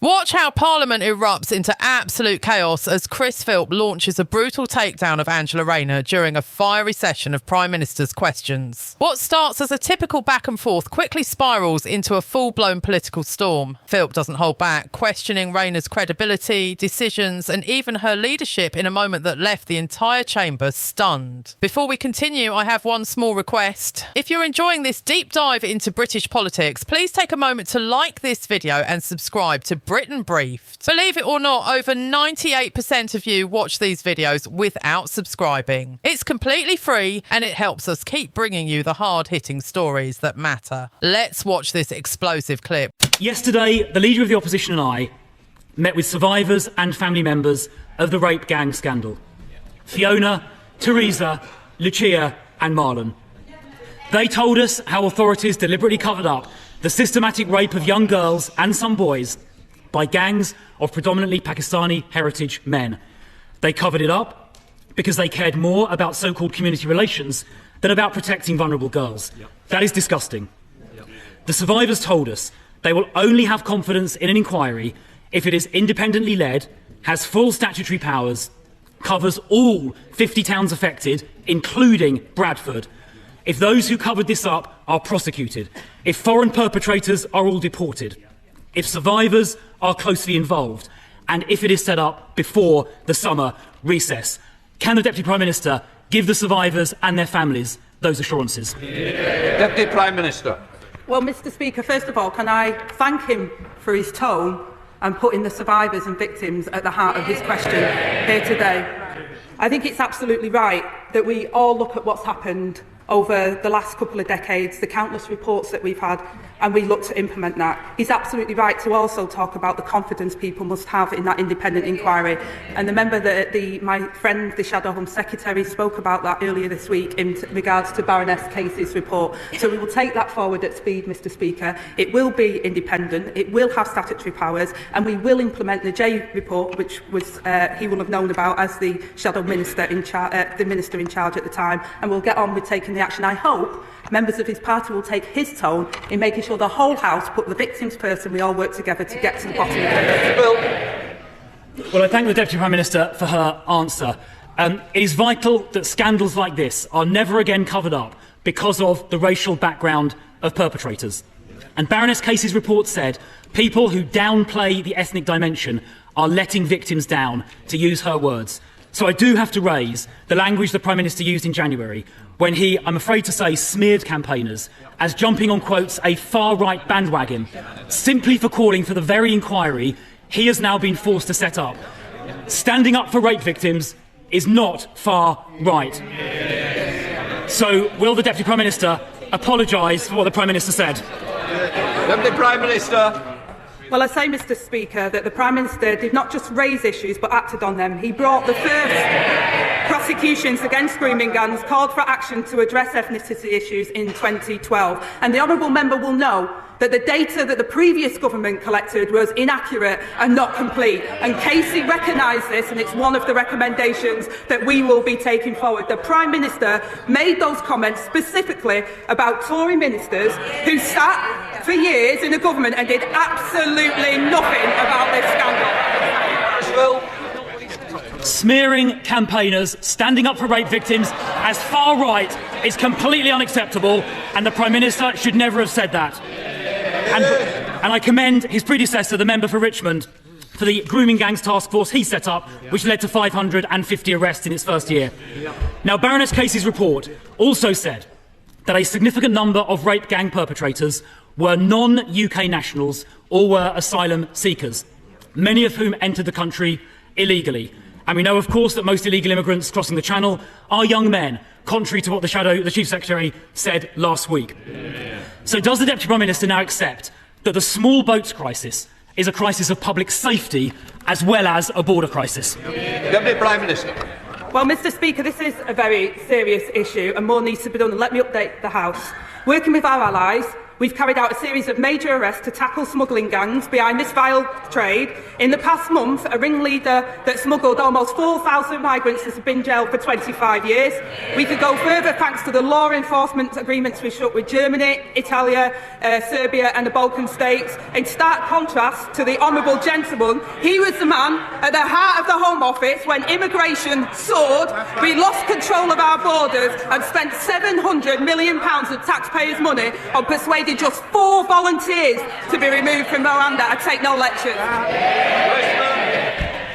Watch how Parliament erupts into absolute chaos as Chris Philp launches a brutal takedown of Angela Rayner during a fiery session of Prime Minister's questions. What starts as a typical back and forth quickly spirals into a full-blown political storm. Philp doesn't hold back, questioning Rayner's credibility, decisions and even her leadership in a moment that left the entire chamber stunned. Before we continue, I have one small request. If you're enjoying this deep dive into British politics, please take a moment to like this video and subscribe to Britain Briefed. Believe it or not, over 98% of you watch these videos without subscribing. It's completely free and it helps us keep bringing you the hard-hitting stories that matter. Let's watch this explosive clip. Yesterday, the Leader of the Opposition and I met with survivors and family members of the rape gang scandal. Fiona, Teresa, Lucia and Marlon. They told us how authorities deliberately covered up the systematic rape of young girls and some boys by gangs of predominantly Pakistani heritage men. They covered it up because they cared more about so-called community relations than about protecting vulnerable girls. That is disgusting. The survivors told us they will only have confidence in an inquiry if it is independently led, has full statutory powers, covers all 50 towns affected, including Bradford, if those who covered this up are prosecuted, if foreign perpetrators are all deported, if survivors are closely involved, and if it is set up before the summer recess. Can the Deputy Prime Minister give the survivors and their families those assurances? Deputy Prime Minister. Well, Mr Speaker, first of all, can I thank him for his tone and putting the survivors and victims at the heart of his question here today. I think it's absolutely right that we all look at what's happened over the last couple of decades, the countless reports that we've had, and we look to implement that. He's absolutely right to also talk about the confidence people must have in that independent inquiry. And the member that my friend, the Shadow Home Secretary, spoke about that earlier this week in regards to Baroness Casey's report. So we will take that forward at speed, Mr Speaker. It will be independent, it will have statutory powers, and we will implement the J report, which was he will have known about as the Shadow Minister in charge, the Minister in charge at the time, and we'll get on with taking the action. I hope members of his party will take his tone in making sure the whole House put the victims first and we all work together to get to the bottom of it. Well, I thank the Deputy Prime Minister for her answer. It is vital that scandals like this are never again covered up because of the racial background of perpetrators. And Baroness Casey's report said people who downplay the ethnic dimension are letting victims down, to use her words. So I do have to raise the language the Prime Minister used in January when he, I'm afraid to say, smeared campaigners as jumping on, quotes, a far-right bandwagon, simply for calling for the very inquiry he has now been forced to set up. Standing up for rape victims is not far-right. So will the Deputy Prime Minister apologise for what the Prime Minister said? Deputy Prime Minister. Well, I say, Mr Speaker, that the Prime Minister did not just raise issues but acted on them. He brought the first prosecutions against grooming gangs, called for action to address ethnicity issues in 2012. And the honourable member will know that the data that the previous government collected was inaccurate and not complete. And Casey recognised this, and it's one of the recommendations that we will be taking forward. The Prime Minister made those comments specifically about Tory ministers who sat for years in the government and did absolutely nothing about this scandal. Smearing campaigners, standing up for rape victims as far right is completely unacceptable, and the Prime Minister should never have said that. And I commend his predecessor, the member for Richmond, for the grooming gangs task force he set up, which led to 550 arrests in its first year. Now, Baroness Casey's report also said that a significant number of rape gang perpetrators were non-UK nationals or were asylum seekers, many of whom entered the country illegally. And we know, of course, that most illegal immigrants crossing the Channel are young men, contrary to what the Chief Secretary said last week. So does the Deputy Prime Minister now accept that the small boats crisis is a crisis of public safety as well as a border crisis? Deputy Prime Minister. Well, Mr Speaker, this is a very serious issue and more needs to be done. And let me update the House. Working with our allies, we've carried out a series of major arrests to tackle smuggling gangs behind this vile trade. In the past month, a ringleader that smuggled almost 4,000 migrants has been jailed for 25 years. We could go further thanks to the law enforcement agreements we struck with Germany, Italy, Serbia and the Balkan states. In stark contrast to the honourable gentleman, he was the man at the heart of the Home Office when immigration soared, we lost control of our borders and spent £700 million of taxpayers' money on persuading just 4 volunteers to be removed from Rwanda. I take no lectures.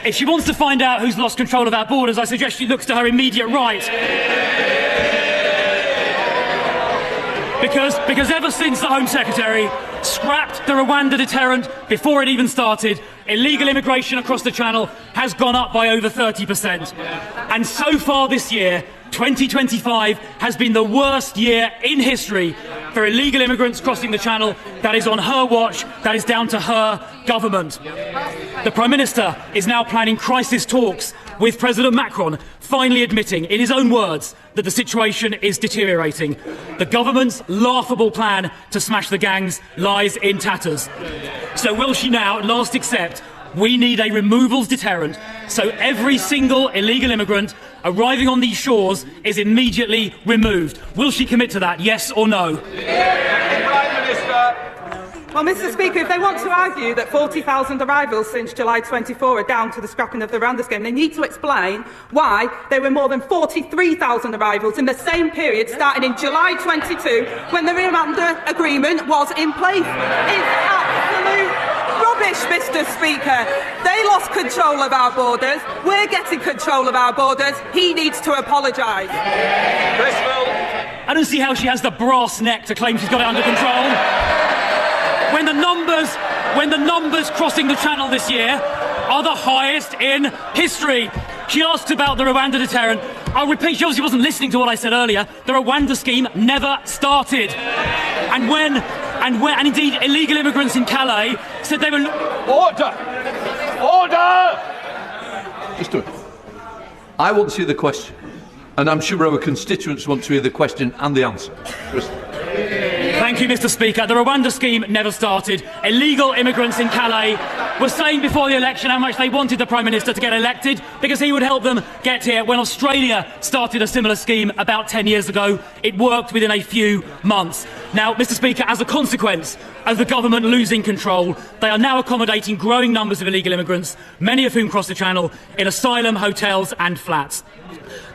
If she wants to find out who's lost control of our borders, I suggest she looks to her immediate right. Because ever since the Home Secretary scrapped the Rwanda deterrent before it even started, illegal immigration across the Channel has gone up by over 30%. And so far this year, 2025 has been the worst year in history for illegal immigrants crossing the Channel. That is on her watch. That is down to her government. The Prime Minister is now planning crisis talks with President Macron, finally admitting, in his own words, that the situation is deteriorating. The government's laughable plan to smash the gangs lies in tatters. So will she now at last accept we need a removals deterrent so every single illegal immigrant arriving on these shores is immediately removed? Will she commit to that, yes or no? Prime Minister. Well, Mr. Speaker, if they want to argue that 40,000 arrivals since July 24 are down to the scrapping of the Rwanda scheme, they need to explain why there were more than 43,000 arrivals in the same period starting in July 22 when the Rwanda agreement was in place. It's absolute rubbish, Mr. Speaker. They lost control of our borders. We're getting control of our borders. He needs to apologise. Chris Philp. I don't see how she has the brass neck to claim she's got it under control. When the numbers crossing the Channel this year are the highest in history. She asked about the Rwanda deterrent. I'll repeat, she obviously wasn't listening to what I said earlier. The Rwanda scheme never started. And indeed illegal immigrants in Calais said they were... Order! Order! Just do it. I want to hear the question. And I'm sure our constituents want to hear the question and the answer. Thank you, Mr. Speaker. The Rwanda scheme never started. Illegal immigrants in Calais were saying before the election how much they wanted the Prime Minister to get elected because he would help them get here. When Australia started a similar scheme about 10 years ago, it worked within a few months. Now, Mr. Speaker, as a consequence of the government losing control, they are now accommodating growing numbers of illegal immigrants, many of whom cross the Channel, in asylum, hotels and flats.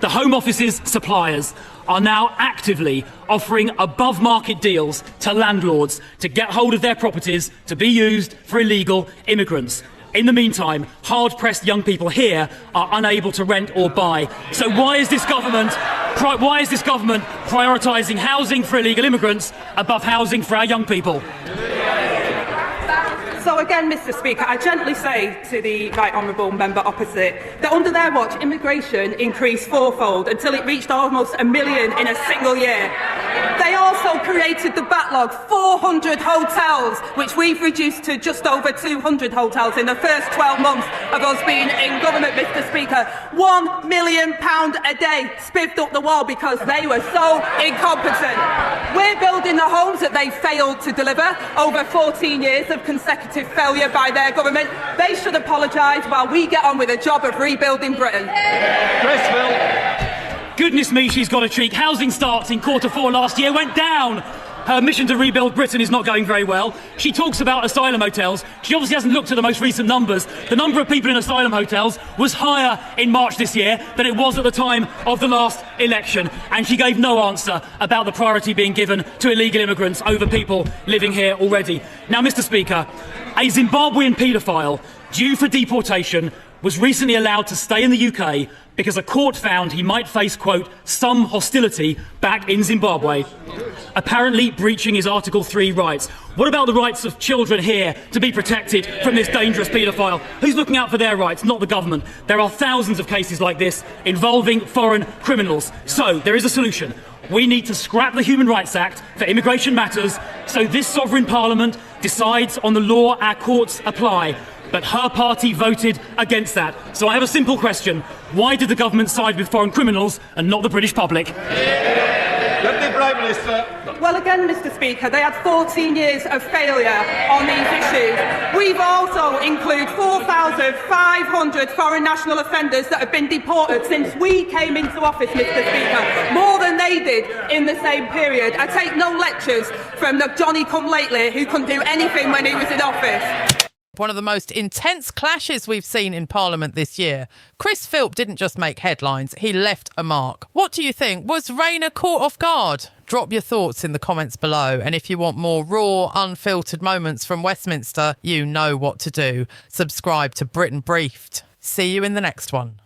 The Home Office's suppliers are now actively offering above-market deals to landlords to get hold of their properties to be used for illegal immigrants. In the meantime, hard-pressed young people here are unable to rent or buy. So why is this government prioritising housing for illegal immigrants above housing for our young people? So again, Mr. Speaker, I gently say to the right honourable member opposite that under their watch, immigration increased fourfold until it reached almost 1 million in a single year. They also created the backlog, 400 hotels, which we've reduced to just over 200 hotels in the first 12 months of us being in government, Mr. Speaker. £1 million a day spiffed up the wall because they were so incompetent. We're building the homes that they failed to deliver over 14 years of consecutive failure by their government. They should apologise while we get on with the job of rebuilding Britain. Chris Philp. Goodness me, she's got a cheek. Housing starts in Q4 last year went down. Her mission to rebuild Britain is not going very well. She talks about asylum hotels. She obviously hasn't looked at the most recent numbers. The number of people in asylum hotels was higher in March this year than it was at the time of the last election. And she gave no answer about the priority being given to illegal immigrants over people living here already. Now, Mr. Speaker, a Zimbabwean paedophile due for deportation was recently allowed to stay in the UK because a court found he might face, quote, some hostility back in Zimbabwe, apparently breaching his Article 3 rights. What about the rights of children here to be protected from this dangerous paedophile? Who's looking out for their rights? Not the government. There are thousands of cases like this involving foreign criminals. So there is a solution. We need to scrap the Human Rights Act for immigration matters so this sovereign parliament decides on the law our courts apply. But her party voted against that. So I have a simple question. Why did the government side with foreign criminals and not the British public? Deputy Prime Minister. Well, again, Mr Speaker, they had 14 years of failure on these issues. We've also included 4,500 foreign national offenders that have been deported since we came into office, Mr Speaker, more than they did in the same period. I take no lectures from the Johnny-come-lately who couldn't do anything when he was in office. One of the most intense clashes we've seen in Parliament this year. Chris Philp didn't just make headlines, he left a mark. What do you think? Was Rayner caught off guard? Drop your thoughts in the comments below. And if you want more raw, unfiltered moments from Westminster, you know what to do. Subscribe to Britain Briefed. See you in the next one.